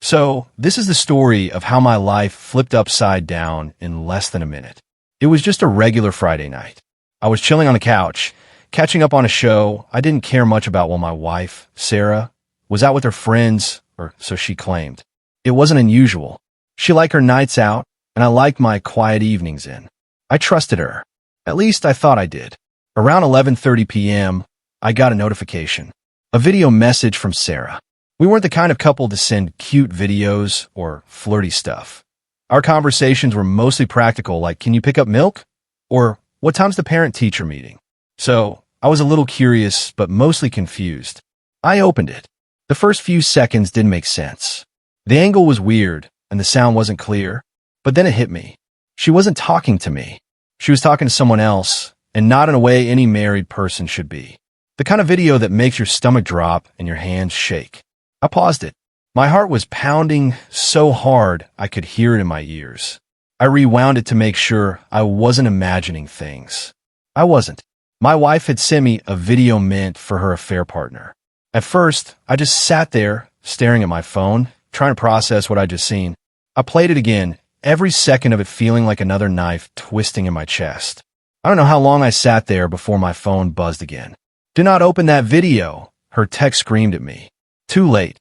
So, this is the story of how my life flipped upside down in less than a minute. It was just a regular Friday night. I was chilling on the couch, catching up on a show I didn't care much about while my wife, Sarah, was out with her friends, or so she claimed. It wasn't unusual. She liked her nights out, and I liked my quiet evenings in. I trusted her. At least I thought I did. Around 11:30 p.m., I got a notification. A video message from Sarah. We weren't the kind of couple to send cute videos or flirty stuff. Our conversations were mostly practical, like, can you pick up milk? Or, what time's the parent-teacher meeting? So, I was a little curious, but mostly confused. I opened it. The first few seconds didn't make sense. The angle was weird, and the sound wasn't clear. But then it hit me. She wasn't talking to me. She was talking to someone else, and not in a way any married person should be. The kind of video that makes your stomach drop and your hands shake. I paused it. My heart was pounding so hard I could hear it in my ears. I rewound it to make sure I wasn't imagining things. I wasn't. My wife had sent me a video meant for her affair partner. At first, I just sat there, staring at my phone, trying to process what I'd just seen. I played it again, every second of it feeling like another knife twisting in my chest. I don't know how long I sat there before my phone buzzed again. "Do not open that video," her text screamed at me. Too late.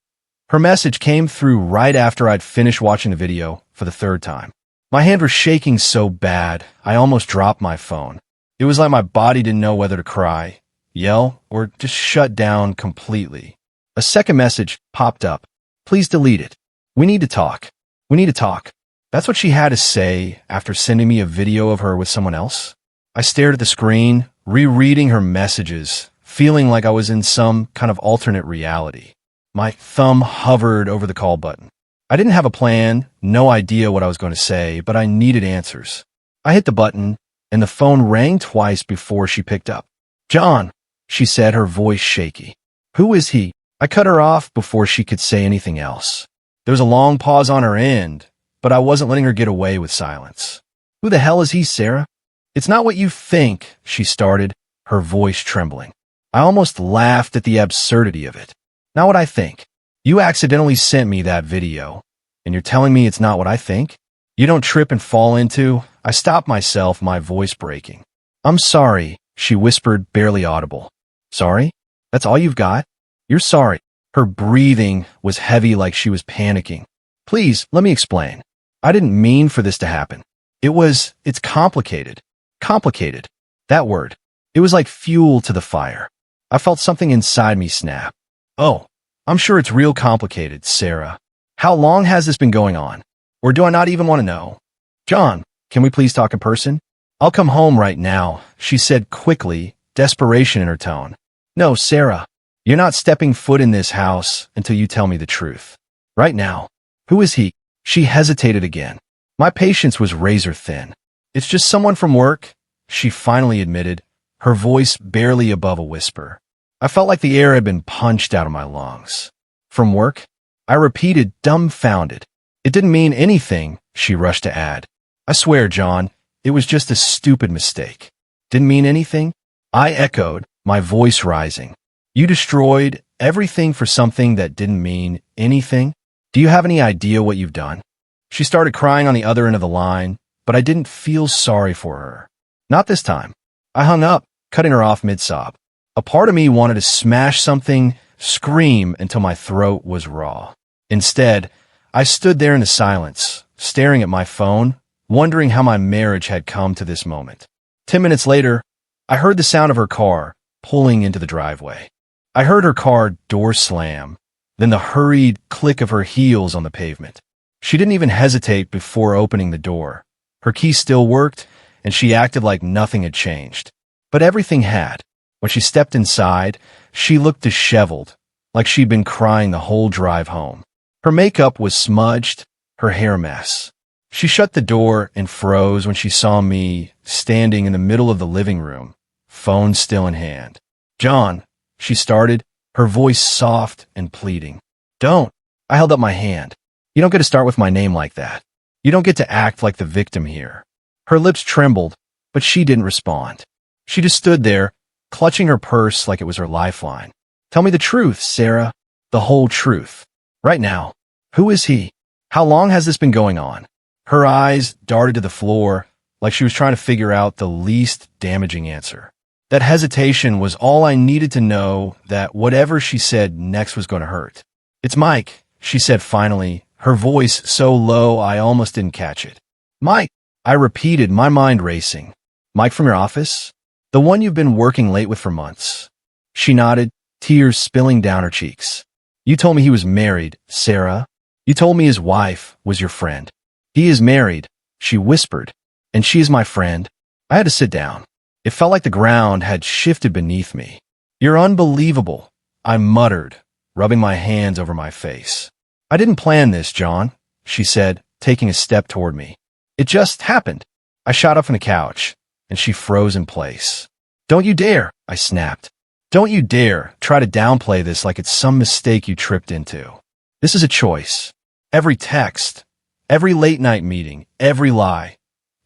Her message came through right after I'd finished watching the video for the third time. My hand was shaking so bad, I almost dropped my phone. It was like my body didn't know whether to cry, yell, or just shut down completely. A second message popped up. "Please delete it. We need to talk. We need to talk." That's what she had to say after sending me a video of her with someone else. I stared at the screen, rereading her messages, feeling like I was in some kind of alternate reality. My thumb hovered over the call button. I didn't have a plan, no idea what I was going to say, but I needed answers. I hit the button, and the phone rang twice before she picked up. "John," she said, her voice shaky. "Who is he?" I cut her off before she could say anything else. There was a long pause on her end, but I wasn't letting her get away with silence. "Who the hell is he, Sarah?" "It's not what you think," she started, her voice trembling. I almost laughed at the absurdity of it. "Not what I think. You accidentally sent me that video, and you're telling me it's not what I think? You don't trip and fall into—" I stopped myself, my voice breaking. "I'm sorry," she whispered, barely audible. "Sorry? That's all you've got? You're sorry." Her breathing was heavy, like she was panicking. "Please, let me explain. I didn't mean for this to happen. It's complicated. Complicated. That word. It was like fuel to the fire. I felt something inside me snap. Oh, I'm sure it's real complicated, Sarah. How long has this been going on? Or do I not even want to know? John, can we please talk in person? I'll come home right now," she said quickly, desperation in her tone. "No, Sarah, you're not stepping foot in this house until you tell me the truth. Right now." "Who is he?" She hesitated again. My patience was razor thin. "It's just someone from work," she finally admitted, her voice barely above a whisper. I felt like the air had been punched out of my lungs. "From work?" I repeated, dumbfounded. "It didn't mean anything," she rushed to add. "I swear, John, it was just a stupid mistake." "Didn't mean anything?" I echoed, my voice rising. "You destroyed everything for something that didn't mean anything? Do you have any idea what you've done?" She started crying on the other end of the line, but I didn't feel sorry for her. Not this time. I hung up, cutting her off mid-sob. A part of me wanted to smash something, scream until my throat was raw. Instead, I stood there in the silence, staring at my phone, wondering how my marriage had come to this moment. 10 minutes later, I heard the sound of her car pulling into the driveway. I heard her car door slam, then the hurried click of her heels on the pavement. She didn't even hesitate before opening the door. Her key still worked, and she acted like nothing had changed. But everything had. When she stepped inside, she looked disheveled, like she'd been crying the whole drive home. Her makeup was smudged, her hair a mess. She shut the door and froze when she saw me standing in the middle of the living room, phone still in hand. "John," she started, her voice soft and pleading. "Don't." I held up my hand. "You don't get to start with my name like that. You don't get to act like the victim here." Her lips trembled, but she didn't respond. She just stood there, clutching her purse like it was her lifeline. "Tell me the truth, Sarah. The whole truth. Right now." Who is he? How long has this been going on? Her eyes darted to the floor like she was trying to figure out the least damaging answer. That hesitation was all I needed to know that whatever she said next was going to hurt. It's Mike, she said finally, her voice so low I almost didn't catch it. Mike, I repeated, my mind racing. Mike from your office? The one you've been working late with for months. She nodded, tears spilling down her cheeks. You told me he was married, Sarah. You told me his wife was your friend. He is married, she whispered, and she is my friend. I had to sit down. It felt like the ground had shifted beneath me. You're unbelievable, I muttered, rubbing my hands over my face. I didn't plan this, John, she said, taking a step toward me. It just happened. I shot up from the couch, and she froze in place. Don't you dare, I snapped. Don't you dare try to downplay this like it's some mistake you tripped into. This is a choice. Every text, every late-night meeting, every lie.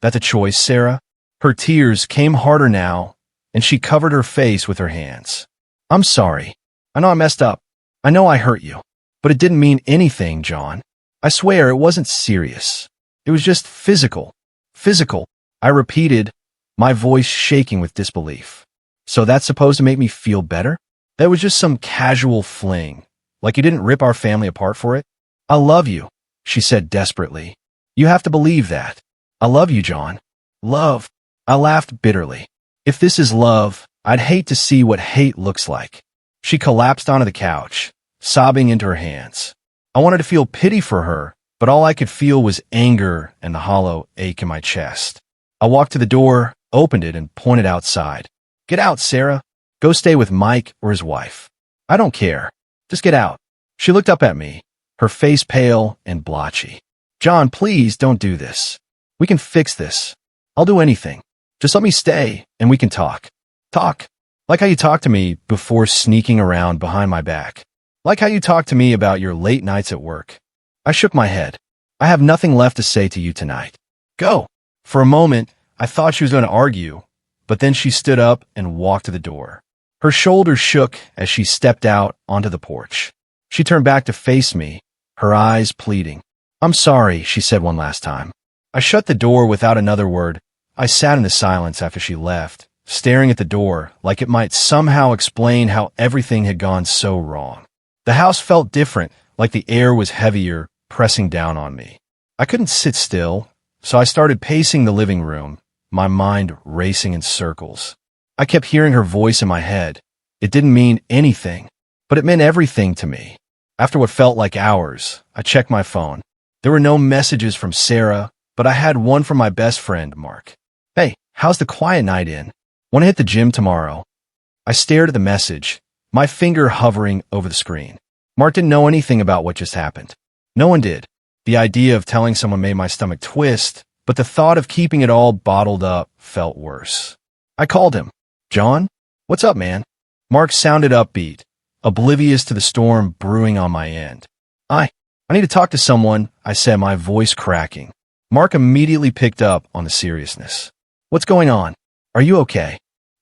That's a choice, Sarah. Her tears came harder now, and she covered her face with her hands. I'm sorry. I know I messed up. I know I hurt you. But it didn't mean anything, John. I swear it wasn't serious. It was just physical. Physical, I repeated, my voice shaking with disbelief. So that's supposed to make me feel better? That was just some casual fling, like you didn't rip our family apart for it? I love you, she said desperately. You have to believe that. I love you, John. Love. I laughed bitterly. If this is love, I'd hate to see what hate looks like. She collapsed onto the couch, sobbing into her hands. I wanted to feel pity for her, but all I could feel was anger and the hollow ache in my chest. I walked to the door, opened it, and pointed outside. Get out, Sarah. Go stay with Mike or his wife. I don't care. Just get out. She looked up at me, her face pale and blotchy. John, please don't do this. We can fix this. I'll do anything. Just let me stay, and we can talk. Talk. Like how you talked to me before sneaking around behind my back. Like how you talked to me about your late nights at work. I shook my head. I have nothing left to say to you tonight. Go. For a moment, I thought she was going to argue, but then she stood up and walked to the door. Her shoulders shook as she stepped out onto the porch. She turned back to face me, her eyes pleading. I'm sorry, she said one last time. I shut the door without another word. I sat in the silence after she left, staring at the door like it might somehow explain how everything had gone so wrong. The house felt different, like the air was heavier, pressing down on me. I couldn't sit still, so I started pacing the living room, my mind racing in circles. I kept hearing her voice in my head. It didn't mean anything, but it meant everything to me. After what felt like hours, I checked my phone. There were no messages from Sarah, but I had one from my best friend, Mark. Hey, how's the quiet night in? Want to hit the gym tomorrow? I stared at the message, my finger hovering over the screen. Mark didn't know anything about what just happened. No one did. The idea of telling someone made my stomach twist, but the thought of keeping it all bottled up felt worse. I called him. John? What's up, man? Mark sounded upbeat, oblivious to the storm brewing on my end. I need to talk to someone, I said, my voice cracking. Mark immediately picked up on the seriousness. What's going on? Are you okay?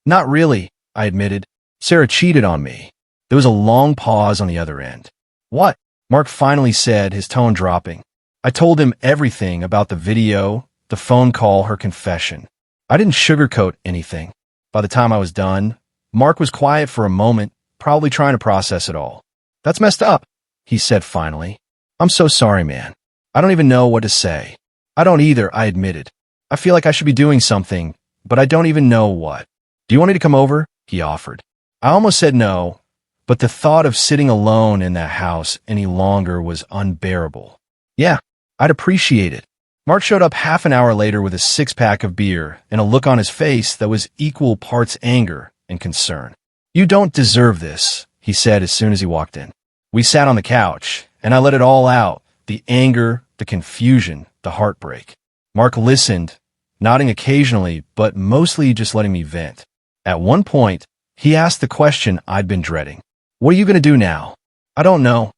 Not really, I admitted. Sarah cheated on me. There was a long pause on the other end. What? Mark finally said, his tone dropping. I told him everything about the video, the phone call, her confession. I didn't sugarcoat anything. By the time I was done, Mark was quiet for a moment, probably trying to process it all. That's messed up, he said finally. I'm so sorry, man. I don't even know what to say. I don't either, I admitted. I feel like I should be doing something, but I don't even know what. Do you want me to come over? He offered. I almost said no, but the thought of sitting alone in that house any longer was unbearable. Yeah, I'd appreciate it. Mark showed up half an hour later with a six-pack of beer and a look on his face that was equal parts anger and concern. You don't deserve this, he said as soon as he walked in. We sat on the couch, and I let it all out, the anger, the confusion, the heartbreak. Mark listened, nodding occasionally, but mostly just letting me vent. At one point, he asked the question I'd been dreading. What are you going to do now? I don't know.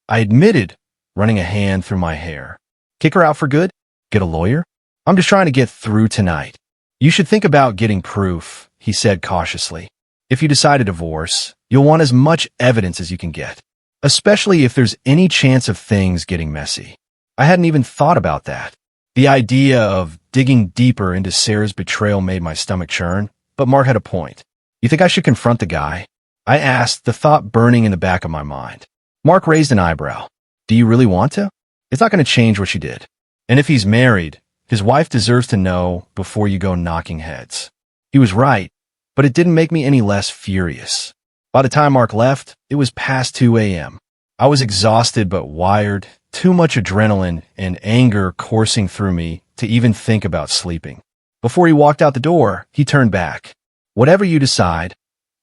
I admitted, running a hand through my hair. Kick her out for good? Get a lawyer? I'm just trying to get through tonight. You should think about getting proof, he said cautiously. If you decide to divorce, you'll want as much evidence as you can get. especially if there's any chance of things getting messy. I hadn't even thought about that. The idea of digging deeper into Sarah's betrayal made my stomach churn, but Mark had a point. You think I should confront the guy? I asked, the thought burning in the back of my mind. Mark raised an eyebrow. Do you really want to? It's not going to change what she did. And if he's married, his wife deserves to know before you go knocking heads. He was right, but it didn't make me any less furious. By the time Mark left, it was past 2 a.m. I was exhausted but wired, too much adrenaline and anger coursing through me to even think about sleeping. Before he walked out the door, he turned back. Whatever you decide,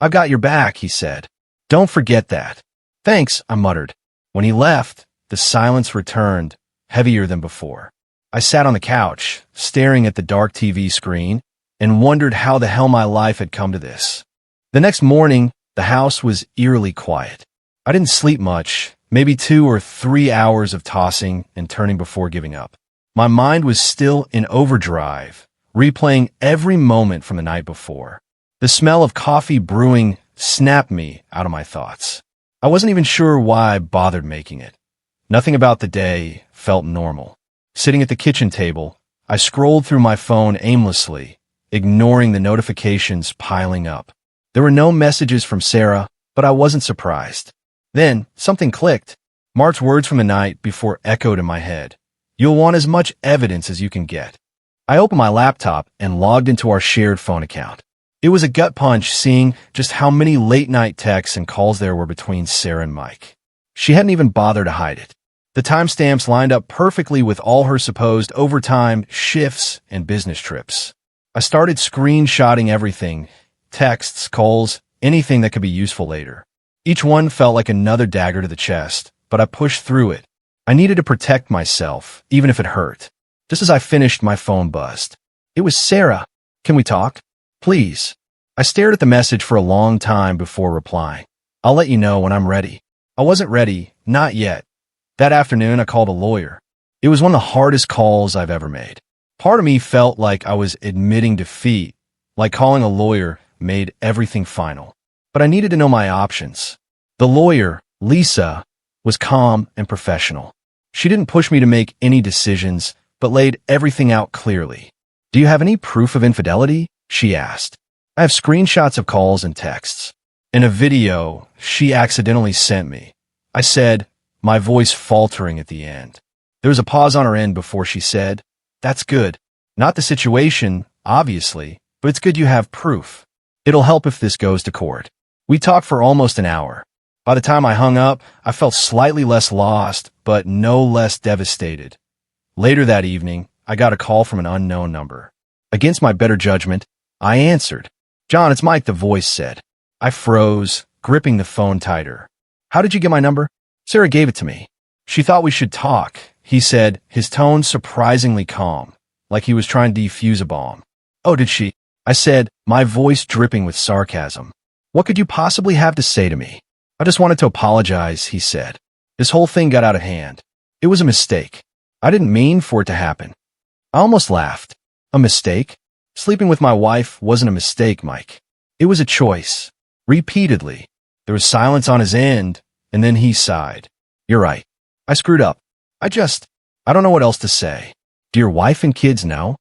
I've got your back, he said. Don't forget that. Thanks, I muttered. When he left, the silence returned, heavier than before. I sat on the couch, staring at the dark TV screen, and wondered how the hell my life had come to this. The next morning, the house was eerily quiet. I didn't sleep much, maybe 2 or 3 hours of tossing and turning before giving up. My mind was still in overdrive, replaying every moment from the night before. The smell of coffee brewing snapped me out of my thoughts. I wasn't even sure why I bothered making it. Nothing about the day felt normal. Sitting at the kitchen table, I scrolled through my phone aimlessly, ignoring the notifications piling up. There were no messages from Sarah, but I wasn't surprised. Then, something clicked. Mark's words from the night before echoed in my head. You'll want as much evidence as you can get. I opened my laptop and logged into our shared phone account. It was a gut punch seeing just how many late-night texts and calls there were between Sarah and Mike. She hadn't even bothered to hide it. The timestamps lined up perfectly with all her supposed overtime, shifts, and business trips. I started screenshotting everything, texts, calls, anything that could be useful later. Each one felt like another dagger to the chest, but I pushed through it. I needed to protect myself, even if it hurt. Just as I finished, my phone buzzed. It was Sarah. Can we talk? Please. I stared at the message for a long time before replying. I'll let you know when I'm ready. I wasn't ready, not yet. That afternoon, I called a lawyer. It was one of the hardest calls I've ever made. Part of me felt like I was admitting defeat, like calling a lawyer made everything final. But I needed to know my options. The lawyer, Lisa, was calm and professional. She didn't push me to make any decisions, but laid everything out clearly. Do you have any proof of infidelity? She asked. I have screenshots of calls and texts. And a video she accidentally sent me. I said, my voice faltering at the end. There was a pause on her end before she said, That's good. Not the situation, obviously, but it's good you have proof. It'll help if this goes to court. We talked for almost an hour. By the time I hung up, I felt slightly less lost, but no less devastated. Later that evening, I got a call from an unknown number. Against my better judgment, I answered. John, it's Mike, the voice said. I froze, gripping the phone tighter. How did you get my number? Sarah gave it to me. She thought we should talk, he said, his tone surprisingly calm, like he was trying to defuse a bomb. Oh, did she? I said, my voice dripping with sarcasm. What could you possibly have to say to me? I just wanted to apologize, he said. This whole thing got out of hand. It was a mistake. I didn't mean for it to happen. I almost laughed. A mistake? Sleeping with my wife wasn't a mistake, Mike. It was a choice. Repeatedly. There was silence on his end, and then he sighed. You're right. I screwed up. I don't know what else to say. Do your wife and kids know?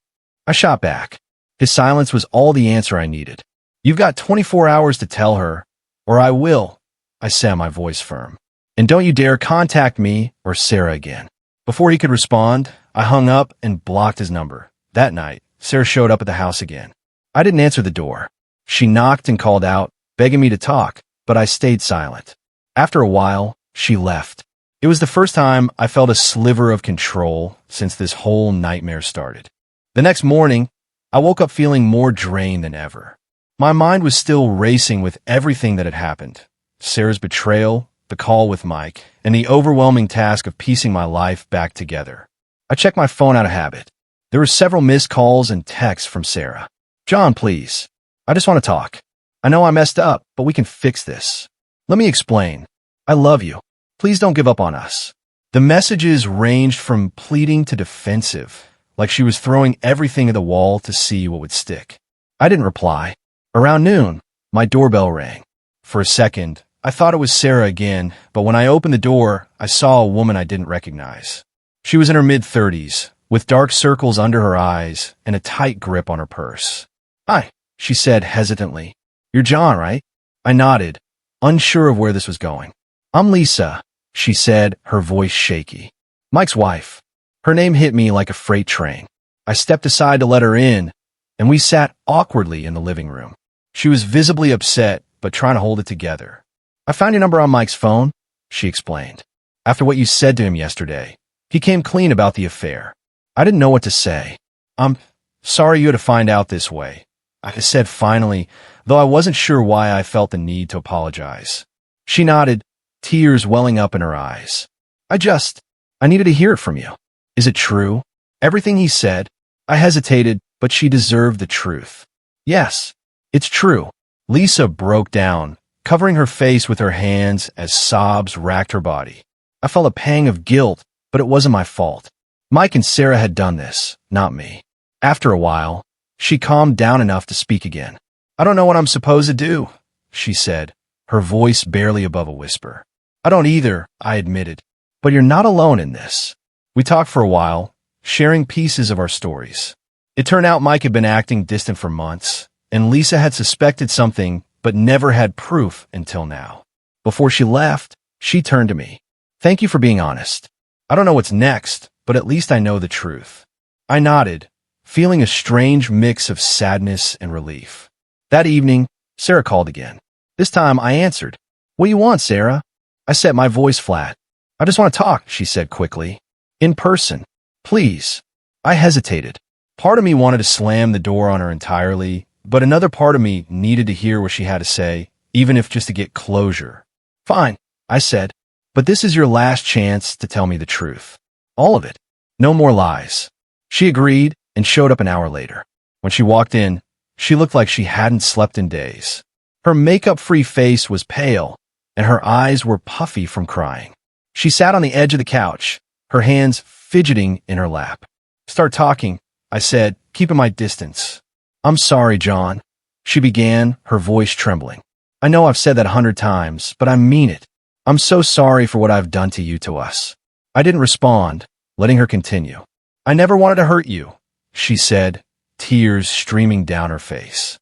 I shot back. His silence was all the answer I needed. You've got 24 hours to tell her, or I will, I said, my voice firm. And don't you dare contact me or Sarah again. Before he could respond, I hung up and blocked his number. That night, Sarah showed up at the house again. I didn't answer the door. She knocked and called out, begging me to talk, but I stayed silent. After a while, she left. It was the first time I felt a sliver of control since this whole nightmare started. The next morning, I woke up feeling more drained than ever. My mind was still racing with everything that had happened. Sarah's betrayal, the call with Mike, and the overwhelming task of piecing my life back together. I checked my phone out of habit. There were several missed calls and texts from Sarah. John, please. I just want to talk. I know I messed up, but we can fix this. Let me explain. I love you. Please don't give up on us. The messages ranged from pleading to defensive, like she was throwing everything at the wall to see what would stick. I didn't reply. Around noon, my doorbell rang. For a second, I thought it was Sarah again, but when I opened the door, I saw a woman I didn't recognize. She was in her mid-30s, with dark circles under her eyes and a tight grip on her purse. "Hi," she said hesitantly. "You're John, right?" I nodded, unsure of where this was going. "I'm Lisa," she said, her voice shaky. "Mike's wife." Her name hit me like a freight train. I stepped aside to let her in, and we sat awkwardly in the living room. She was visibly upset, but trying to hold it together. "I found your number on Mike's phone," she explained. "After what you said to him yesterday, he came clean about the affair." I didn't know what to say. "I'm sorry you had to find out this way," I said finally, though I wasn't sure why I felt the need to apologize. She nodded, tears welling up in her eyes. I needed to hear it from you. Is it true? Everything he said?" I hesitated, but she deserved the truth. "Yes, it's true." Lisa broke down, covering her face with her hands as sobs racked her body. I felt a pang of guilt, but it wasn't my fault. Mike and Sarah had done this, not me. After a while, she calmed down enough to speak again. "I don't know what I'm supposed to do," she said, her voice barely above a whisper. "I don't either," I admitted. "But you're not alone in this." We talked for a while, sharing pieces of our stories. It turned out Mike had been acting distant for months, and Lisa had suspected something but never had proof until now. Before she left, she turned to me. "Thank you for being honest. I don't know what's next, but at least I know the truth." I nodded, feeling a strange mix of sadness and relief. That evening, Sarah called again. This time I answered. "What do you want, Sarah?" I set my voice flat. "I just want to talk," she said quickly. "In person. Please." I hesitated. Part of me wanted to slam the door on her entirely, but another part of me needed to hear what she had to say, even if just to get closure. "Fine," I said, "but this is your last chance to tell me the truth. All of it. No more lies." She agreed and showed up an hour later. When she walked in, she looked like she hadn't slept in days. Her makeup-free face was pale, and her eyes were puffy from crying. She sat on the edge of the couch, her hands fidgeting in her lap. "Start talking," I said, keeping my distance. "I'm sorry, John," she began, her voice trembling. "I know I've said that 100 times, but I mean it. I'm so sorry for what I've done to you, to us." I didn't respond, letting her continue. "I never wanted to hurt you," she said, tears streaming down her face.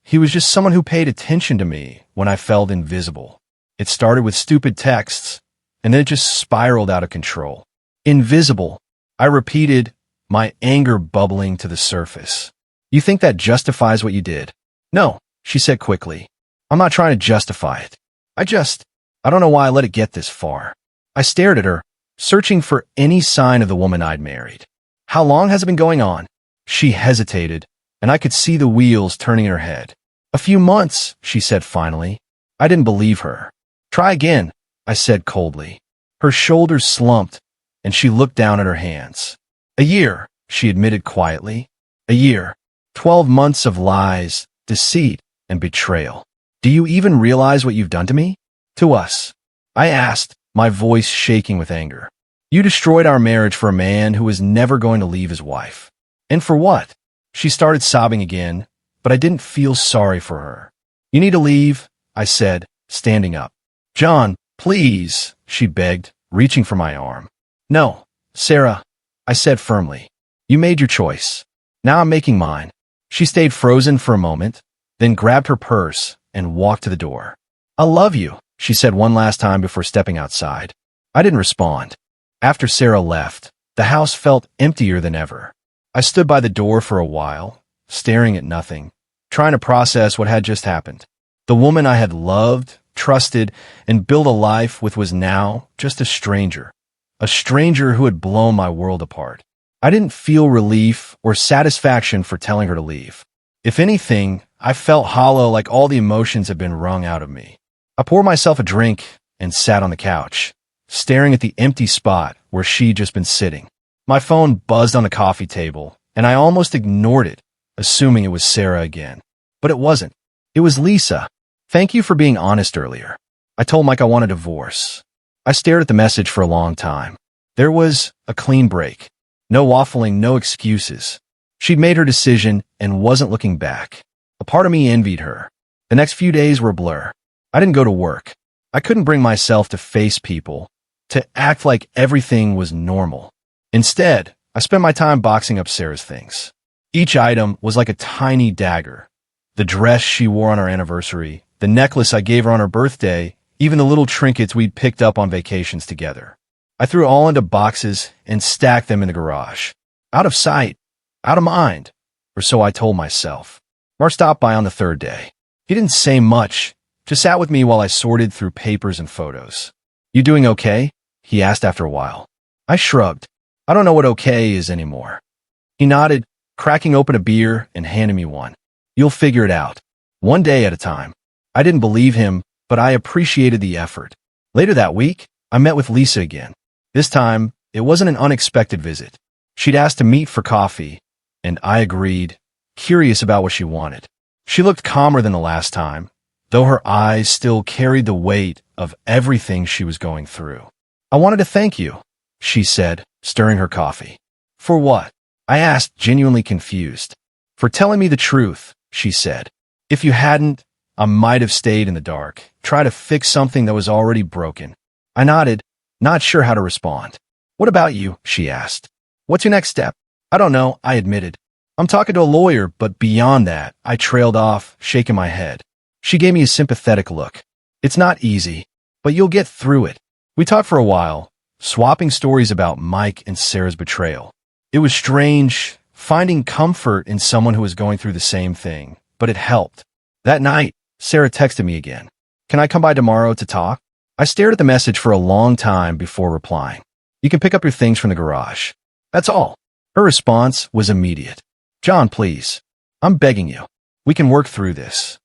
He was just someone who paid attention to me when I felt invisible. It started with stupid texts, and then it just spiraled out of control. "Invisible," I repeated, my anger bubbling to the surface. "You think that justifies what you did?" "No," she said quickly. "I'm not trying to justify it. I don't know why I let it get this far." I stared at her, searching for any sign of the woman I'd married. "How long has it been going on?" She hesitated, and I could see the wheels turning in her head. "A few months," she said finally. I didn't believe her. "Try again," I said coldly. Her shoulders slumped, and she looked down at her hands. "A year," she admitted quietly. "A year. 12 months of lies, deceit, and betrayal. Do you even realize what you've done to me? To us?" I asked, my voice shaking with anger. "You destroyed our marriage for a man who was never going to leave his wife. And for what?" She started sobbing again, but I didn't feel sorry for her. "You need to leave," I said, standing up. "John, please," she begged, reaching for my arm. "No, Sarah," I said firmly. "You made your choice. Now I'm making mine." She stayed frozen for a moment, then grabbed her purse and walked to the door. "I love you," she said one last time before stepping outside. I didn't respond. After Sarah left, the house felt emptier than ever. I stood by the door for a while, staring at nothing, trying to process what had just happened. The woman I had loved, trusted, and built a life with was now just a stranger who had blown my world apart. I didn't feel relief or satisfaction for telling her to leave. If anything, I felt hollow, like all the emotions had been wrung out of me. I poured myself a drink and sat on the couch, staring at the empty spot where she'd just been sitting. My phone buzzed on the coffee table, and I almost ignored it, assuming it was Sarah again. But it wasn't. It was Lisa. "Thank you for being honest earlier. I told Mike I want a divorce." I stared at the message for a long time. There was a clean break. No waffling, no excuses. She'd made her decision and wasn't looking back. A part of me envied her. The next few days were a blur. I didn't go to work. I couldn't bring myself to face people, to act like everything was normal. Instead, I spent my time boxing up Sarah's things. Each item was like a tiny dagger. The dress she wore on our anniversary, the necklace I gave her on her birthday, even the little trinkets we'd picked up on vacations together. I threw it all into boxes and stacked them in the garage. Out of sight, out of mind, or so I told myself. Mark stopped by on the third day. He didn't say much, just sat with me while I sorted through papers and photos. "You doing okay?" he asked after a while. I shrugged. I don't know what okay is anymore. He nodded, cracking open a beer and handing me one. "You'll figure it out. One day at a time." I didn't believe him, but I appreciated the effort. Later that week, I met with Lisa again. This time, it wasn't an unexpected visit. She'd asked to meet for coffee, and I agreed, curious about what she wanted. She looked calmer than the last time, though her eyes still carried the weight of everything she was going through. "I wanted to thank you," she said, stirring her coffee. "For what?" I asked, genuinely confused. "For telling me the truth," she said. "If you hadn't, I might have stayed in the dark, tried to fix something that was already broken." I nodded, not sure how to respond. "What about you?" she asked. "What's your next step?" "I don't know," I admitted. "I'm talking to a lawyer, but beyond that," I trailed off, shaking my head. She gave me a sympathetic look. "It's not easy, but you'll get through it." We talked for a while, swapping stories about Mike and Sarah's betrayal. It was strange, finding comfort in someone who was going through the same thing, but it helped. That night, Sarah texted me again. "Can I come by tomorrow to talk?" I stared at the message for a long time before replying. "You can pick up your things from the garage. That's all." Her response was immediate. "John, please. I'm begging you. We can work through this."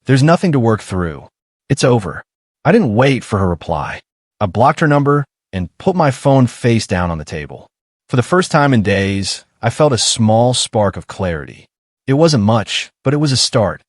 "There's nothing to work through. It's over." I didn't wait for her reply. I blocked her number and put my phone face down on the table. For the first time in days, I felt a small spark of clarity. It wasn't much, but it was a start.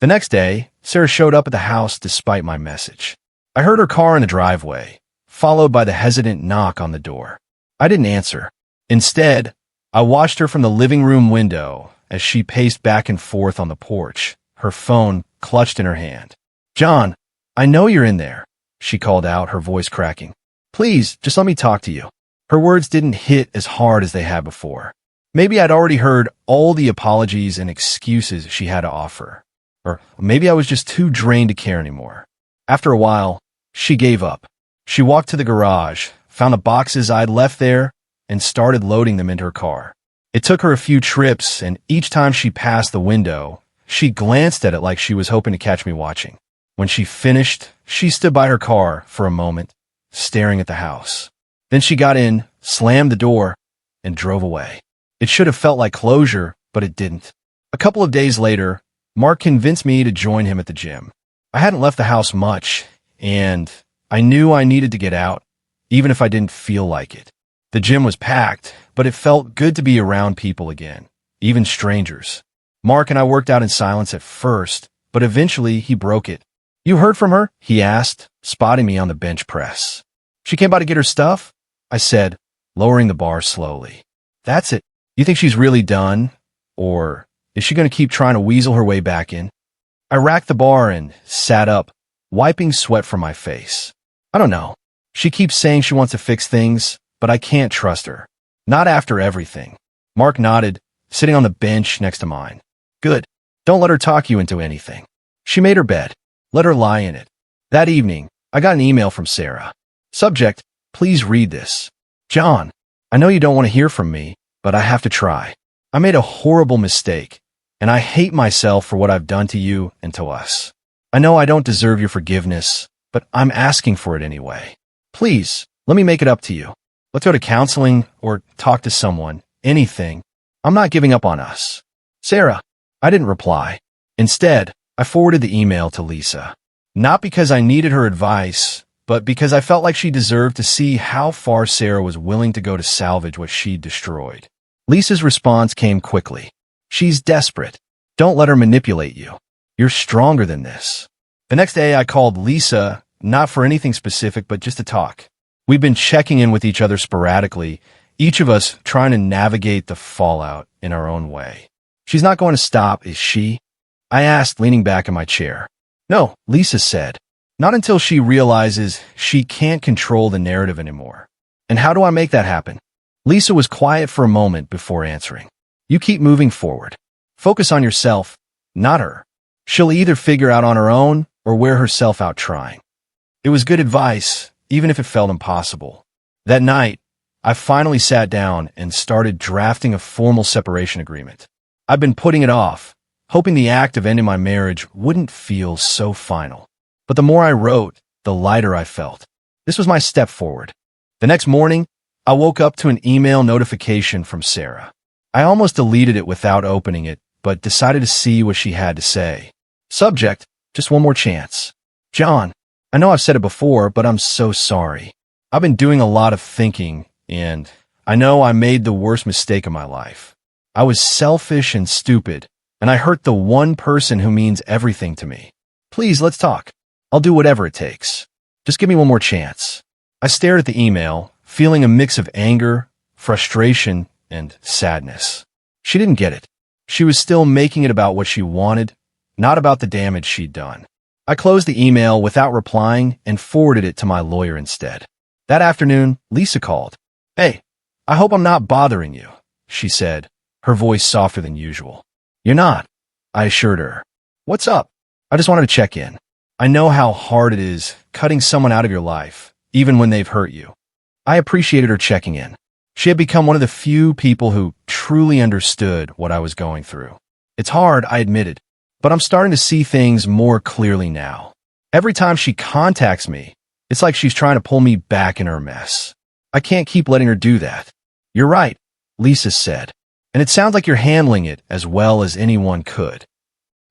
The next day, Sarah showed up at the house despite my message. I heard her car in the driveway, followed by the hesitant knock on the door. I didn't answer. Instead, I watched her from the living room window as she paced back and forth on the porch, her phone clutched in her hand. "John, I know you're in there," she called out, her voice cracking. "Please, just let me talk to you." Her words didn't hit as hard as they had before. Maybe I'd already heard all the apologies and excuses she had to offer. Or maybe I was just too drained to care anymore. After a while, she gave up. She walked to the garage, found the boxes I'd left there, and started loading them into her car. It took her a few trips, and each time she passed the window, she glanced at it like she was hoping to catch me watching. When she finished, she stood by her car for a moment, staring at the house. Then she got in, slammed the door, and drove away. It should have felt like closure, but it didn't. A couple of days later, Mark convinced me to join him at the gym. I hadn't left the house much, and I knew I needed to get out, even if I didn't feel like it. The gym was packed, but it felt good to be around people again, even strangers. Mark and I worked out in silence at first, but eventually he broke it. "You heard from her?" he asked, spotting me on the bench press. "She came by to get her stuff?" I said, lowering the bar slowly. "That's it. You think she's really done? Or is she going to keep trying to weasel her way back in?" I racked the bar and sat up, wiping sweat from my face. "I don't know. She keeps saying she wants to fix things, but I can't trust her. Not after everything." Mark nodded, sitting on the bench next to mine. "Good. Don't let her talk you into anything. She made her bed. Let her lie in it." That evening, I got an email from Sarah. Subject, "Please read this. John, I know you don't want to hear from me, but I have to try. I made a horrible mistake, and I hate myself for what I've done to you and to us. I know I don't deserve your forgiveness, but I'm asking for it anyway. Please, let me make it up to you. Let's go to counseling or talk to someone, anything. I'm not giving up on us. Sarah." I didn't reply. Instead, I forwarded the email to Lisa. Not because I needed her advice, but because I felt like she deserved to see how far Sarah was willing to go to salvage what she'd destroyed. Lisa's response came quickly. "She's desperate. Don't let her manipulate you. You're stronger than this." The next day, I called Lisa, not for anything specific, but just to talk. We've been checking in with each other sporadically, each of us trying to navigate the fallout in our own way. "She's not going to stop, is she?" I asked, leaning back in my chair. "No," Lisa said. Not until she realizes she can't control the narrative anymore. And how do I make that happen? Lisa was quiet for a moment before answering. You keep moving forward. Focus on yourself, not her. She'll either figure out on her own or wear herself out trying. It was good advice, even if it felt impossible. That night, I finally sat down and started drafting a formal separation agreement. I'd been putting it off, hoping the act of ending my marriage wouldn't feel so final. But the more I wrote, the lighter I felt. This was my step forward. The next morning, I woke up to an email notification from Sarah. I almost deleted it without opening it, but decided to see what she had to say. Subject, just one more chance. John, I know I've said it before, but I'm so sorry. I've been doing a lot of thinking, and I know I made the worst mistake of my life. I was selfish and stupid, and I hurt the one person who means everything to me. Please, let's talk. I'll do whatever it takes. Just give me one more chance. I stared at the email, feeling a mix of anger, frustration, and sadness. She didn't get it. She was still making it about what she wanted, not about the damage she'd done. I closed the email without replying and forwarded it to my lawyer instead. That afternoon, Lisa called. Hey, I hope I'm not bothering you, she said, her voice softer than usual. You're not, I assured her. What's up? I just wanted to check in. I know how hard it is cutting someone out of your life, even when they've hurt you. I appreciated her checking in. She had become one of the few people who truly understood what I was going through. It's hard, I admitted, but I'm starting to see things more clearly now. Every time she contacts me, it's like she's trying to pull me back in her mess. I can't keep letting her do that. You're right, Lisa said, and it sounds like you're handling it as well as anyone could.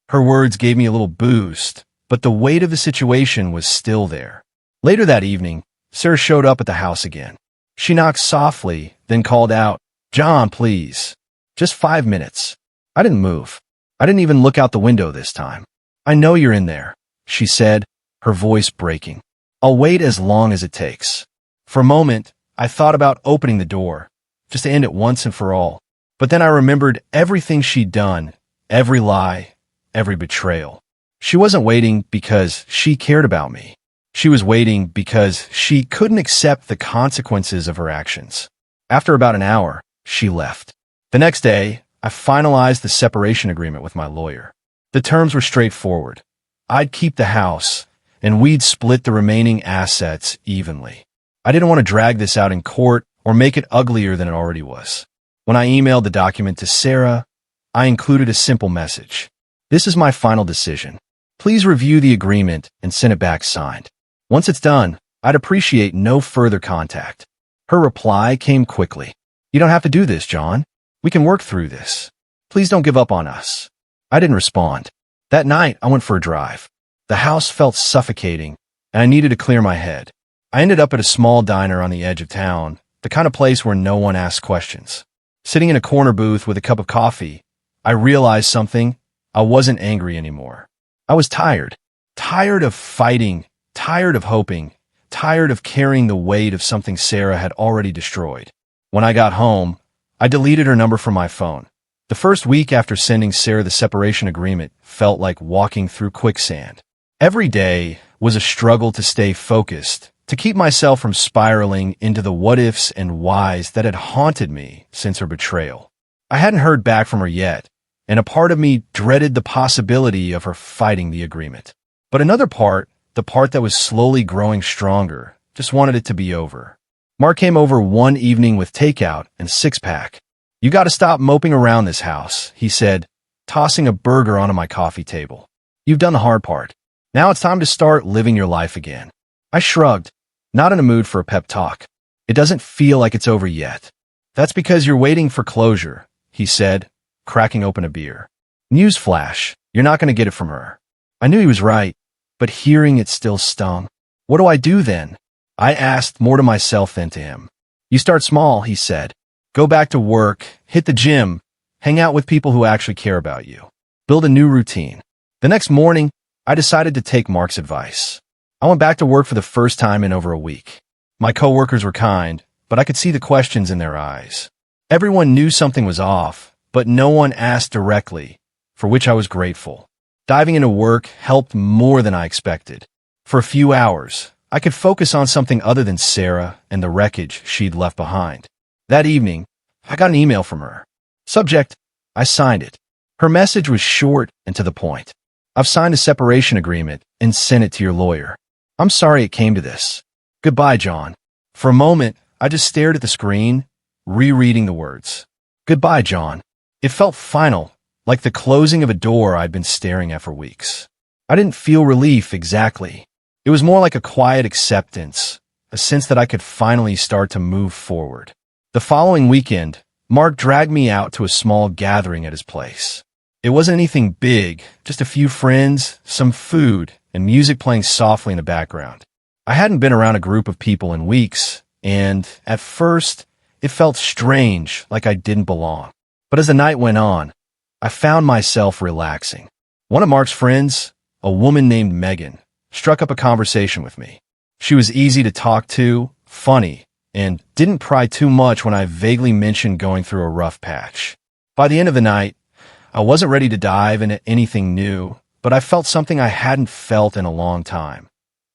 Her words gave me a little boost, but the weight of the situation was still there. Later that evening, Sarah showed up at the house again. She knocked softly, then called out, John, please. Just 5 minutes. I didn't move. I didn't even look out the window this time. I know you're in there, she said, her voice breaking. I'll wait as long as it takes. For a moment, I thought about opening the door, just to end it once and for all. But then I remembered everything she'd done, every lie, every betrayal. She wasn't waiting because she cared about me. She was waiting because she couldn't accept the consequences of her actions. After about an hour, she left. The next day, I finalized the separation agreement with my lawyer. The terms were straightforward. I'd keep the house, and we'd split the remaining assets evenly. I didn't want to drag this out in court or make it uglier than it already was. When I emailed the document to Sarah, I included a simple message. This is my final decision. Please review the agreement and send it back signed. Once it's done, I'd appreciate no further contact. Her reply came quickly. You don't have to do this, John. We can work through this. Please don't give up on us. I didn't respond. That night, I went for a drive. The house felt suffocating, and I needed to clear my head. I ended up at a small diner on the edge of town, the kind of place where no one asks questions. Sitting in a corner booth with a cup of coffee, I realized something. I wasn't angry anymore. I was tired. Tired of fighting, tired of hoping, tired of carrying the weight of something Sarah had already destroyed. When I got home, I deleted her number from my phone. The first week after sending Sarah the separation agreement felt like walking through quicksand. Every day was a struggle to stay focused, to keep myself from spiraling into the what-ifs and whys that had haunted me since her betrayal. I hadn't heard back from her yet, and a part of me dreaded the possibility of her fighting the agreement. But another part, the part that was slowly growing stronger, just wanted it to be over. Mark came over one evening with takeout and six-pack. You got to stop moping around this house, he said, tossing a burger onto my coffee table. You've done the hard part. Now it's time to start living your life again. I shrugged, not in a mood for a pep talk. It doesn't feel like it's over yet. That's because you're waiting for closure, he said, cracking open a beer. Newsflash, you're not going to get it from her. I knew he was right, but hearing it still stung. What do I do then? I asked more to myself than to him. You start small, he said. Go back to work, hit the gym, hang out with people who actually care about you. Build a new routine. The next morning, I decided to take Mark's advice. I went back to work for the first time in over a week. My coworkers were kind, but I could see the questions in their eyes. Everyone knew something was off, but no one asked directly, for which I was grateful. Diving into work helped more than I expected. For a few hours, I could focus on something other than Sarah and the wreckage she'd left behind. That evening, I got an email from her. Subject: I signed it. Her message was short and to the point. I've signed a separation agreement and sent it to your lawyer. I'm sorry it came to this. Goodbye, John. For a moment, I just stared at the screen, rereading the words. Goodbye, John. It felt final, like the closing of a door I'd been staring at for weeks. I didn't feel relief exactly. It was more like a quiet acceptance, a sense that I could finally start to move forward. The following weekend, Mark dragged me out to a small gathering at his place. It wasn't anything big, just a few friends, some food, and music playing softly in the background. I hadn't been around a group of people in weeks, and at first, it felt strange, like I didn't belong. But as the night went on, I found myself relaxing. One of Mark's friends, a woman named Megan, struck up a conversation with me. She was easy to talk to, funny, and didn't pry too much when I vaguely mentioned going through a rough patch. By the end of the night, I wasn't ready to dive into anything new, but I felt something I hadn't felt in a long time.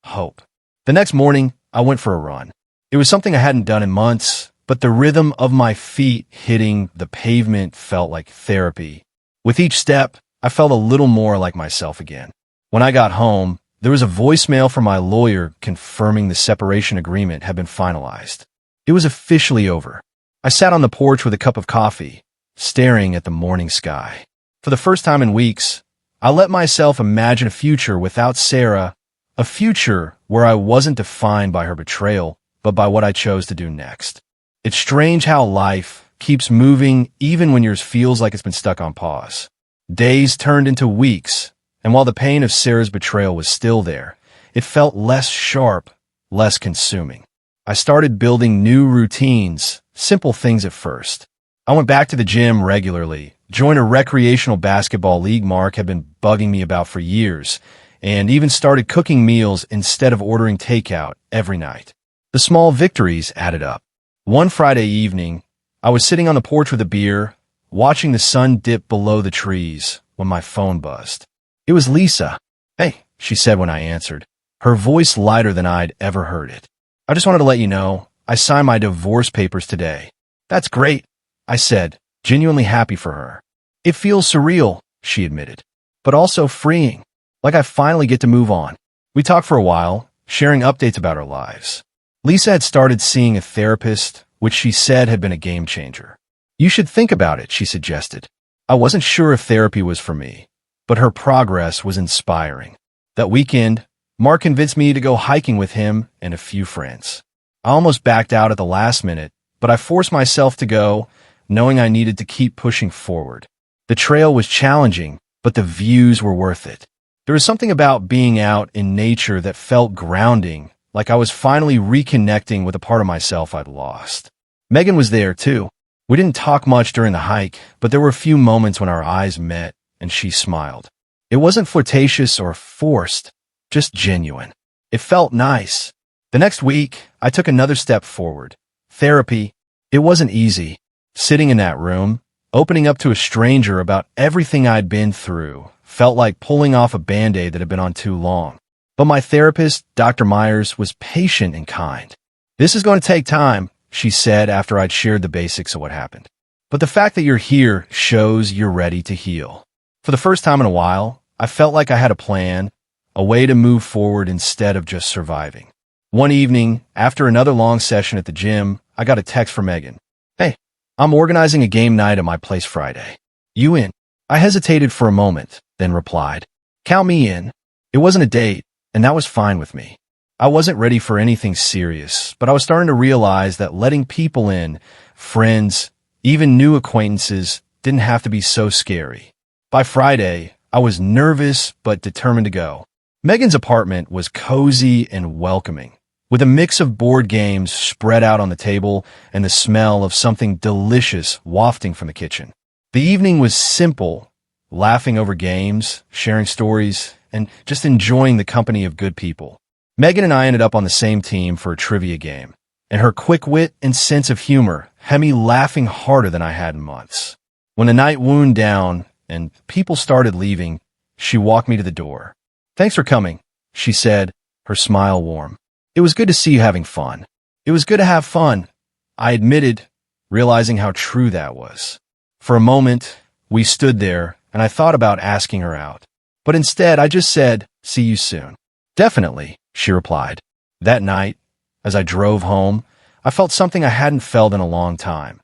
Hope. The next morning, I went for a run. It was something I hadn't done in months, but the rhythm of my feet hitting the pavement felt like therapy. With each step, I felt a little more like myself again. When I got home, there was a voicemail from my lawyer confirming the separation agreement had been finalized. It was officially over. I sat on the porch with a cup of coffee, staring at the morning sky. For the first time in weeks, I let myself imagine a future without Sarah, a future where I wasn't defined by her betrayal, but by what I chose to do next. It's strange how life keeps moving even when yours feels like it's been stuck on pause. Days turned into weeks, and while the pain of Sarah's betrayal was still there, it felt less sharp, less consuming. I started building new routines, simple things at first. I went back to the gym regularly, joined a recreational basketball league Mark had been bugging me about for years, and even started cooking meals instead of ordering takeout every night. The small victories added up. One Friday evening, I was sitting on the porch with a beer, watching the sun dip below the trees when my phone buzzed. It was Lisa. Hey, she said when I answered, her voice lighter than I'd ever heard it. I just wanted to let you know, I signed my divorce papers today. That's great, I said, genuinely happy for her. It feels surreal, she admitted, but also freeing, like I finally get to move on. We talked for a while, sharing updates about our lives. Lisa had started seeing a therapist, which she said had been a game changer. You should think about it, she suggested. I wasn't sure if therapy was for me, but her progress was inspiring. That weekend, Mark convinced me to go hiking with him and a few friends. I almost backed out at the last minute, but I forced myself to go, knowing I needed to keep pushing forward. The trail was challenging, but the views were worth it. There was something about being out in nature that felt grounding, like I was finally reconnecting with a part of myself I'd lost. Megan was there, too. We didn't talk much during the hike, but there were a few moments when our eyes met and she smiled. It wasn't flirtatious or forced, just genuine. It felt nice. The next week, I took another step forward. Therapy. It wasn't easy. Sitting in that room, opening up to a stranger about everything I'd been through, felt like pulling off a Band-Aid that had been on too long. But my therapist, Dr. Myers, was patient and kind. This is going to take time, she said after I'd shared the basics of what happened. But the fact that you're here shows you're ready to heal. For the first time in a while, I felt like I had a plan, a way to move forward instead of just surviving. One evening, after another long session at the gym, I got a text from Megan. Hey, I'm organizing a game night at my place Friday. You in? I hesitated for a moment, then replied, count me in. It wasn't a date, and that was fine with me. I wasn't ready for anything serious, but I was starting to realize that letting people in, friends, even new acquaintances, didn't have to be so scary. By Friday, I was nervous but determined to go. Megan's apartment was cozy and welcoming, with a mix of board games spread out on the table and the smell of something delicious wafting from the kitchen. The evening was simple, laughing over games, sharing stories, and just enjoying the company of good people. Megan and I ended up on the same team for a trivia game, and her quick wit and sense of humor had me laughing harder than I had in months. When the night wound down and people started leaving, she walked me to the door. Thanks for coming, she said, her smile warm. It was good to see you having fun. It was good to have fun, I admitted, realizing how true that was. For a moment, we stood there, and I thought about asking her out. But instead, I just said, "See you soon." "Definitely," she replied. That night, as I drove home, I felt something I hadn't felt in a long time.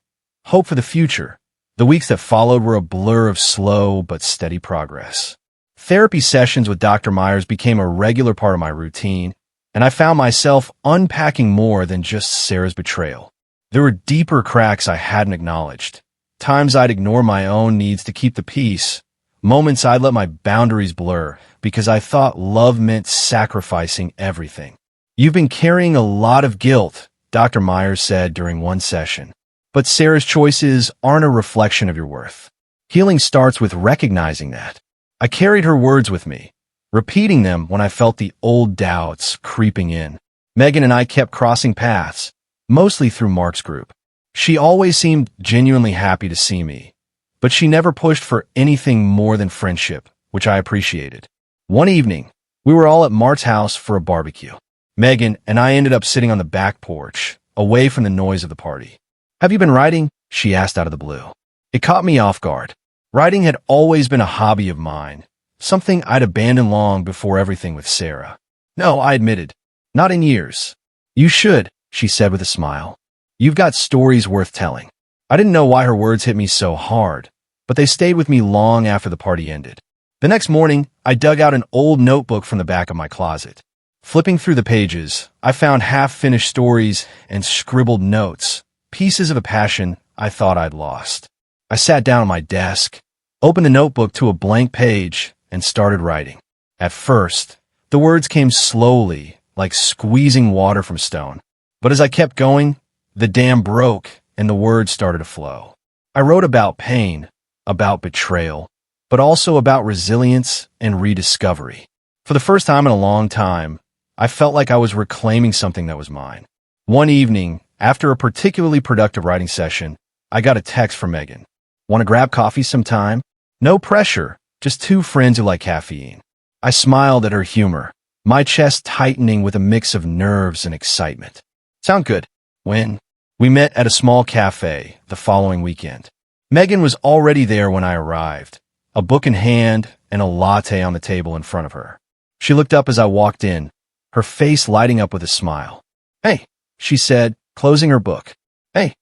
Hope for the future. The weeks that followed were a blur of slow but steady progress. Therapy sessions with Dr. Myers became a regular part of my routine, and I found myself unpacking more than just Sarah's betrayal. There were deeper cracks I hadn't acknowledged. Times I'd ignore my own needs to keep the peace. Moments I'd let my boundaries blur because I thought love meant sacrificing everything. "You've been carrying a lot of guilt," Dr. Myers said during one session. "But Sarah's choices aren't a reflection of your worth. Healing starts with recognizing that." I carried her words with me, repeating them when I felt the old doubts creeping in. Megan and I kept crossing paths, mostly through Mark's group. She always seemed genuinely happy to see me, but she never pushed for anything more than friendship, which I appreciated. One evening, we were all at Mark's house for a barbecue. Megan and I ended up sitting on the back porch, away from the noise of the party. "Have you been writing?" she asked out of the blue. It caught me off guard. Writing had always been a hobby of mine, something I'd abandoned long before everything with Sarah. "No," I admitted. "Not in years." "You should," she said with a smile. "You've got stories worth telling." I didn't know why her words hit me so hard, but they stayed with me long after the party ended. The next morning, I dug out an old notebook from the back of my closet. Flipping through the pages, I found half-finished stories and scribbled notes, pieces of a passion I thought I'd lost. I sat down at my desk, opened the notebook to a blank page, and started writing. At first, the words came slowly, like squeezing water from stone. But as I kept going, the dam broke and the words started to flow. I wrote about pain, about betrayal, but also about resilience and rediscovery. For the first time in a long time, I felt like I was reclaiming something that was mine. One evening, after a particularly productive writing session, I got a text from Megan. "Want to grab coffee sometime?" No pressure, just two friends who like caffeine. I smiled at her humor, my chest tightening with a mix of nerves and excitement. "Sound good." When we met at a small cafe the following weekend. Megan was already there when I arrived, a book in hand and a latte on the table in front of her. She looked up as I walked in, her face lighting up with a smile. "Hey," she said, closing her book. "Hey,"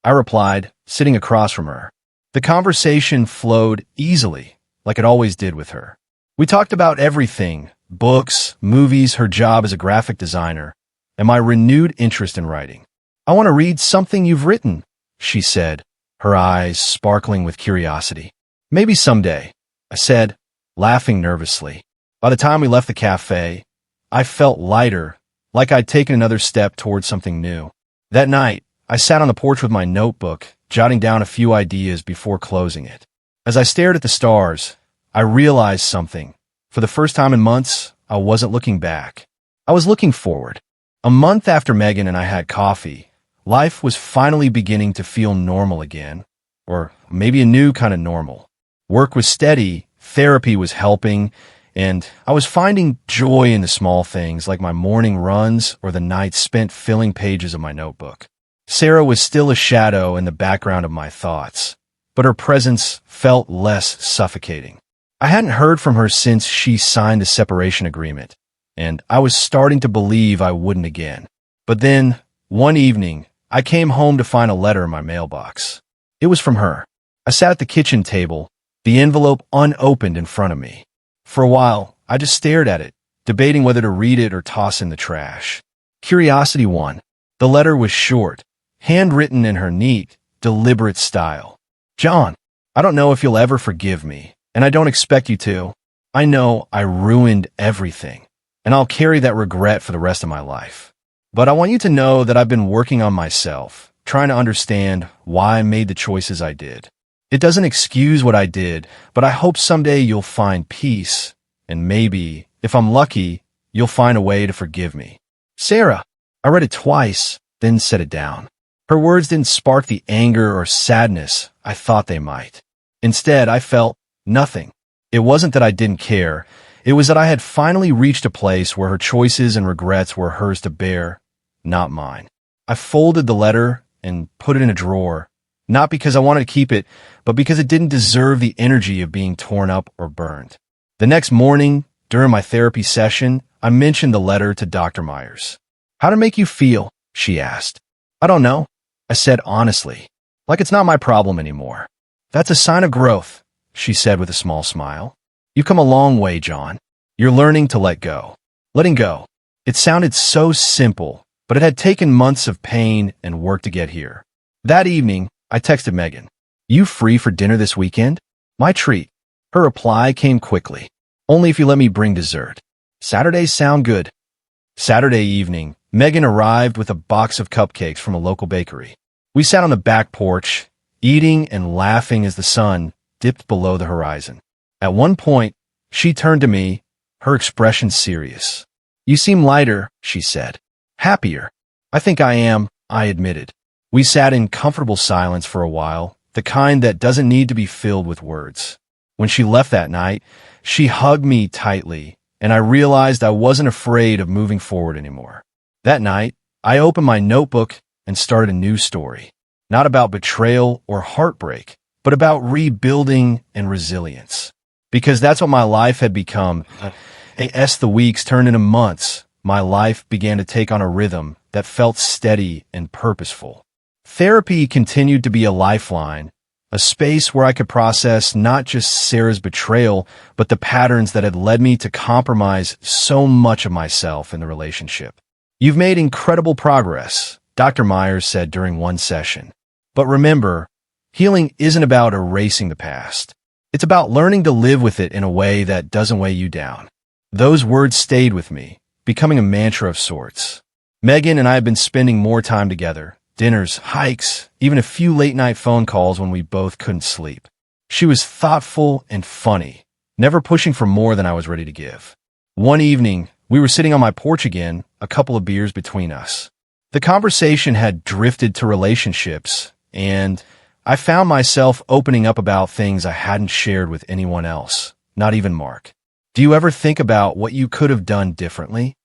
I replied, sitting across from her. The conversation flowed easily, like it always did with her. We talked about everything, books, movies, her job as a graphic designer, and my renewed interest in writing. "I want to read something you've written," she said, her eyes sparkling with curiosity. "Maybe someday," I said, laughing nervously. By the time we left the cafe, I felt lighter, like I'd taken another step towards something new. That night, I sat on the porch with my notebook, jotting down a few ideas before closing it. As I stared at the stars, I realized something. For the first time in months, I wasn't looking back. I was looking forward. A month after Megan and I had coffee, life was finally beginning to feel normal again, or maybe a new kind of normal. Work was steady, therapy was helping, and I was finding joy in the small things like my morning runs or the nights spent filling pages of my notebook. Sarah was still a shadow in the background of my thoughts, but her presence felt less suffocating. I hadn't heard from her since she signed the separation agreement, and I was starting to believe I wouldn't again. But then, one evening, I came home to find a letter in my mailbox. It was from her. I sat at the kitchen table, the envelope unopened in front of me. For a while, I just stared at it, debating whether to read it or toss in the trash. Curiosity won. The letter was short, handwritten in her neat, deliberate style. "John, I don't know if you'll ever forgive me, and I don't expect you to. I know I ruined everything, and I'll carry that regret for the rest of my life. But I want you to know that I've been working on myself, trying to understand why I made the choices I did. It doesn't excuse what I did, but I hope someday you'll find peace, and maybe, if I'm lucky, you'll find a way to forgive me. Sarah." I read it twice, then set it down. Her words didn't spark the anger or sadness I thought they might. Instead, I felt nothing. It wasn't that I didn't care. It was that I had finally reached a place where her choices and regrets were hers to bear, not mine. I folded the letter and put it in a drawer, not because I wanted to keep it, but because it didn't deserve the energy of being torn up or burned. The next morning, during my therapy session, I mentioned the letter to Dr. Myers. "How'd it make you feel?" she asked. "I don't know," I said honestly, like it's not my problem anymore. "That's a sign of growth," she said with a small smile. "You've come a long way, John. You're learning to let go." Letting go. It sounded so simple, but it had taken months of pain and work to get here. That evening, I texted Megan, "You free for dinner this weekend?" My treat. Her reply came quickly. "Only if you let me bring dessert." Saturdays sound good. Saturday evening, Megan arrived with a box of cupcakes from a local bakery. We sat on the back porch, eating and laughing as the sun dipped below the horizon. At one point, she turned to me, her expression serious. "You seem lighter," she said. "Happier." "I think I am," I admitted. We sat in comfortable silence for a while, the kind that doesn't need to be filled with words. When she left that night, she hugged me tightly, and I realized I wasn't afraid of moving forward anymore. That night, I opened my notebook and started a new story. Not about betrayal or heartbreak, but about rebuilding and resilience. Because that's what my life had become. As the weeks turned into months, my life began to take on a rhythm that felt steady and purposeful. Therapy continued to be a lifeline, a space where I could process not just Sarah's betrayal, but the patterns that had led me to compromise so much of myself in the relationship. "You've made incredible progress," Dr. Myers said during one session. "But remember, healing isn't about erasing the past. It's about learning to live with it in a way that doesn't weigh you down." Those words stayed with me, becoming a mantra of sorts. Megan and I have been spending more time together. Dinners, hikes, even a few late-night phone calls when we both couldn't sleep. She was thoughtful and funny, never pushing for more than I was ready to give. One evening, we were sitting on my porch again, a couple of beers between us. The conversation had drifted to relationships, and I found myself opening up about things I hadn't shared with anyone else, not even Mark. "Do you ever think about what you could have done differently?"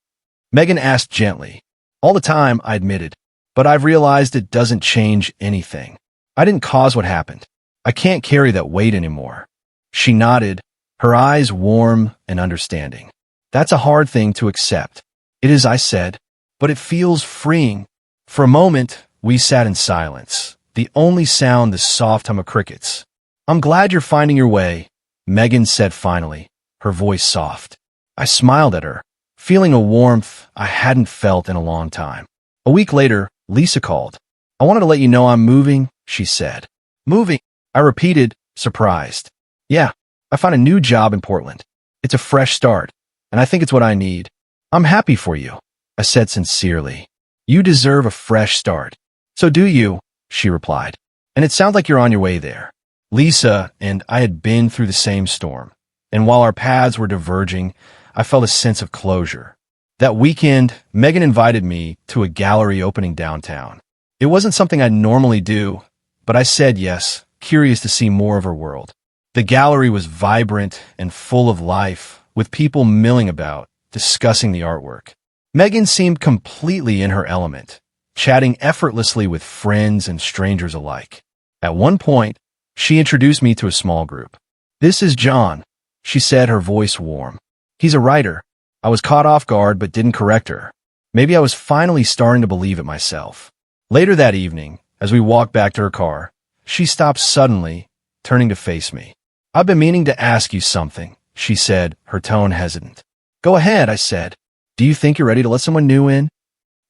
Megan asked gently. "All the time," I admitted. "But I've realized it doesn't change anything. I didn't cause what happened. I can't carry that weight anymore." She nodded, her eyes warm and understanding. "That's a hard thing to accept." "It is," I said, "but it feels freeing." For a moment, we sat in silence, the only sound the soft hum of crickets. "I'm glad you're finding your way," Megan said finally, her voice soft. I smiled at her, feeling a warmth I hadn't felt in a long time. A week later, Lisa called. "I wanted to let you know I'm moving," she said. "Moving?" I repeated, surprised. "Yeah, I found a new job in Portland. It's a fresh start, and I think it's what I need." "I'm happy for you," I said sincerely. "You deserve a fresh start." "So do you," she replied. "And it sounds like you're on your way there." Lisa and I had been through the same storm, and while our paths were diverging, I felt a sense of closure. That weekend, Megan invited me to a gallery opening downtown. It wasn't something I'd normally do, but I said yes, curious to see more of her world. The gallery was vibrant and full of life, with people milling about, discussing the artwork. Megan seemed completely in her element, chatting effortlessly with friends and strangers alike. At one point, she introduced me to a small group. "This is John," she said, her voice warm. "He's a writer." I was caught off guard but didn't correct her. Maybe I was finally starting to believe it myself. Later that evening, as we walked back to her car, she stopped suddenly, turning to face me. "I've been meaning to ask you something," she said, her tone hesitant. "Go ahead," I said. "Do you think you're ready to let someone new in?"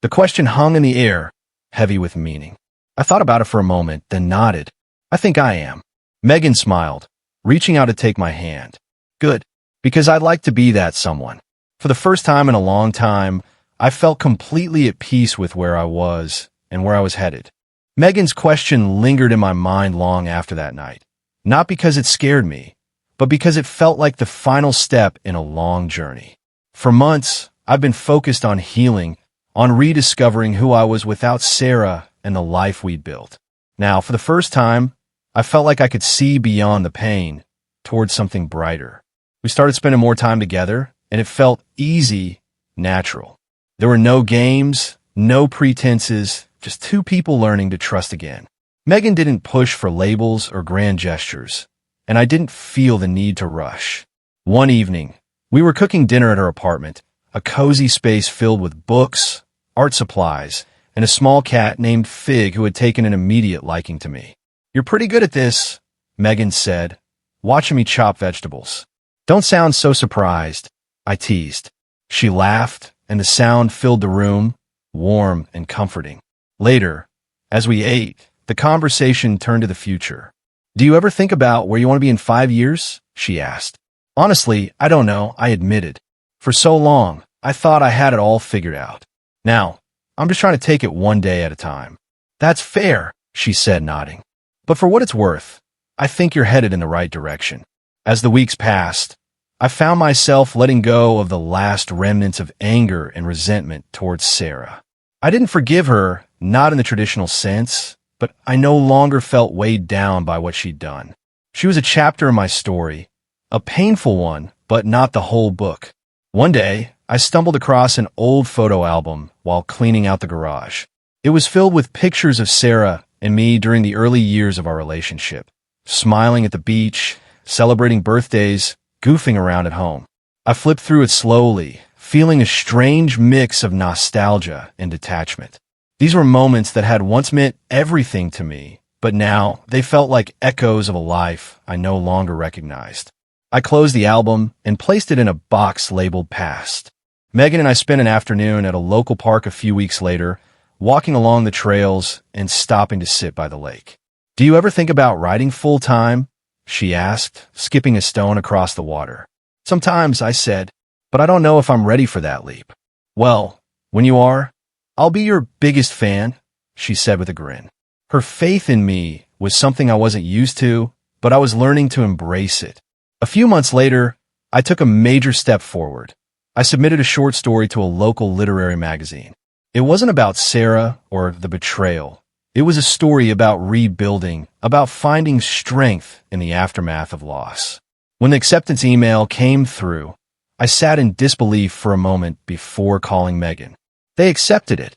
The question hung in the air, heavy with meaning. I thought about it for a moment, then nodded. "I think I am." Megan smiled, reaching out to take my hand. "Good, because I'd like to be that someone." For the first time in a long time, I felt completely at peace with where I was and where I was headed. Megan's question lingered in my mind long after that night, not because it scared me, but because it felt like the final step in a long journey. For months, I've been focused on healing, on rediscovering who I was without Sarah and the life we'd built. Now, for the first time, I felt like I could see beyond the pain, towards something brighter. We started spending more time together, and it felt easy, natural. There were no games, no pretenses, just two people learning to trust again. Megan didn't push for labels or grand gestures, and I didn't feel the need to rush. One evening, we were cooking dinner at her apartment, a cozy space filled with books, art supplies, and a small cat named Fig who had taken an immediate liking to me. "You're pretty good at this," Megan said, watching me chop vegetables. "Don't sound so surprised," I teased. She laughed, and the sound filled the room, warm and comforting. Later, as we ate, the conversation turned to the future. "Do you ever think about where you want to be in 5 years?" she asked. "Honestly, I don't know," I admitted. For so long, I thought I had it all figured out. Now, I'm just trying to take it one day at a time. "That's fair," she said, nodding. "But for what it's worth, I think you're headed in the right direction." As the weeks passed, I found myself letting go of the last remnants of anger and resentment towards Sarah. I didn't forgive her, not in the traditional sense, but I no longer felt weighed down by what she'd done. She was a chapter in my story, a painful one, but not the whole book. One day, I stumbled across an old photo album while cleaning out the garage. It was filled with pictures of Sarah and me during the early years of our relationship, smiling at the beach, celebrating birthdays, goofing around at home. I flipped through it slowly, feeling a strange mix of nostalgia and detachment. These were moments that had once meant everything to me, but now they felt like echoes of a life I no longer recognized. I closed the album and placed it in a box labeled Past. Megan and I spent an afternoon at a local park a few weeks later, walking along the trails and stopping to sit by the lake. "Do you ever think about writing full-time?" she asked, skipping a stone across the water. "Sometimes," I said, "but I don't know if I'm ready for that leap." "Well, when you are, I'll be your biggest fan," she said with a grin. Her faith in me was something I wasn't used to, but I was learning to embrace it. A few months later, I took a major step forward. I submitted a short story to a local literary magazine. It wasn't about Sarah or the betrayal. It was a story about rebuilding, about finding strength in the aftermath of loss. When the acceptance email came through, I sat in disbelief for a moment before calling Megan. "They accepted it,"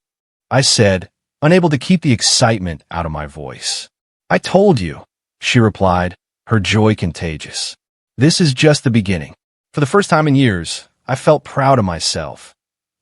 I said, unable to keep the excitement out of my voice. "I told you," she replied, her joy contagious. "This is just the beginning." For the first time in years, I felt proud of myself.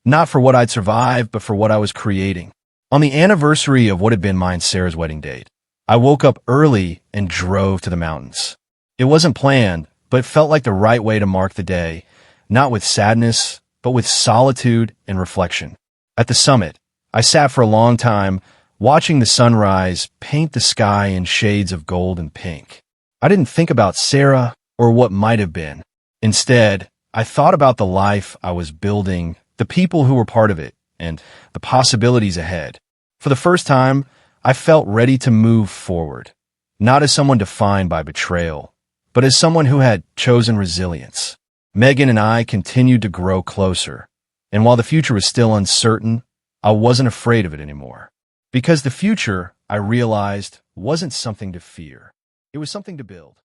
Not for what I'd survived, but for what I was creating. On the anniversary of what had been mine and Sarah's wedding date, I woke up early and drove to the mountains. It wasn't planned, but it felt like the right way to mark the day, not with sadness, but with solitude and reflection. At the summit, I sat for a long time, watching the sunrise paint the sky in shades of gold and pink. I didn't think about Sarah or what might have been. Instead, I thought about the life I was building, the people who were part of it, and the possibilities ahead. For the first time, I felt ready to move forward, not as someone defined by betrayal, but as someone who had chosen resilience. Megan and I continued to grow closer, and while the future was still uncertain, I wasn't afraid of it anymore. Because the future, I realized, wasn't something to fear. It was something to build.